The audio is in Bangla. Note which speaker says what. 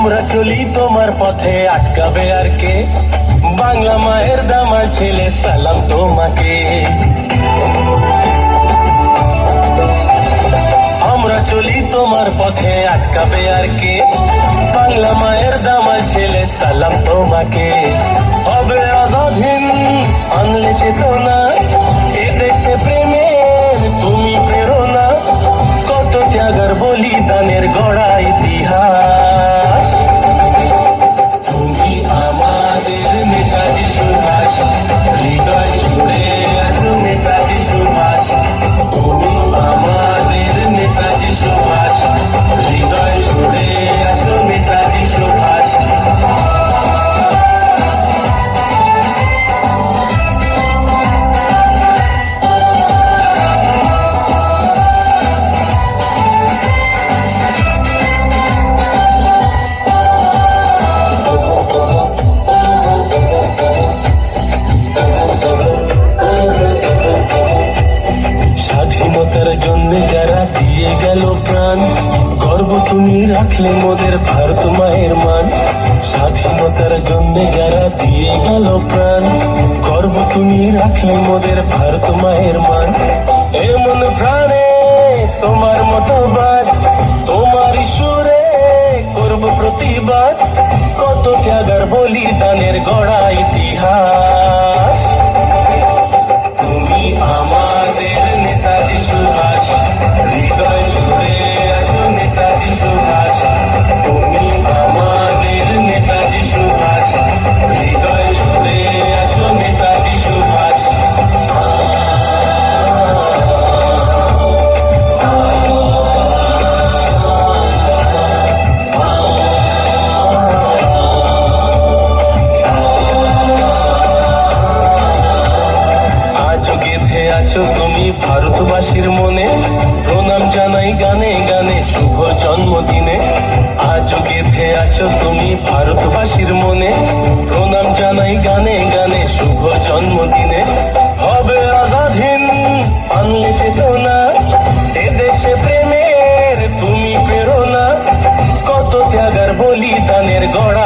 Speaker 1: আমরা চলি তোমার পথে, আটকাবে আর কে? বাংলা মায়ের দামাল ছেলে, সালাম তোমাকে। আমরা চলি তোমার পথে, আটকাবে আর কে? বাংলা মায়ের দামাল ছেলে, সালাম তোমাকে। হবে আজাদিন আনলে চেতনা, এদেশে প্রেমের তুমি প্রেরণা। কত ত্যাগের বলিদানের গড়া ইতিহাস। তুমি আমাদের নেতাজি সুভাষ, হৃদয় জুড়ে আছো নেতাজি সুভাষ। তুমি আমাদের নেতাজি সুভাষ, হৃদয় জুড়ে আছো নেতাজি সুভাষ। স্বাধীনতার জন্য যারা দিয়ে গেল প্রাণ, গর্ব তুমি রাখলে মোদের ভারত মায়ের মান। স্বাধীনতার জন্য যারা দিয়ে গেল প্রাণ, গর্ব তুমি রাখলে মোদের ভারত মায়ের মান। এমন প্রাণে তোমার মতবাদ, তোমার সুরে করব প্রতিবাদ। কত ত্যাগের বলিদানের গড়া ইতিহাস। তুমি আমাদের নেতাজি সুভাষ, হৃদয় জুড়ে আছো নেতাজি সুভাষ। তুমি আমাদের নেতাজি সুভাষ, হৃদয় জুড়ে আছো নেতাজি সুভাষ। আছো তুমি ভারতবাসীর মনে, প্রণাম জানাই গানে গানে শুভ জন্মদিনে। আজও গেঁথে আছো তুমি ভারতবাসীর মনে, প্রণাম জানাই গানে গানে শুভ জন্মদিনে। হবে আজাদিন আনলে চেতনা, এদেশে প্রেমের তুমি প্রেরণা। কত ত্যাগের বলিদানের গড়া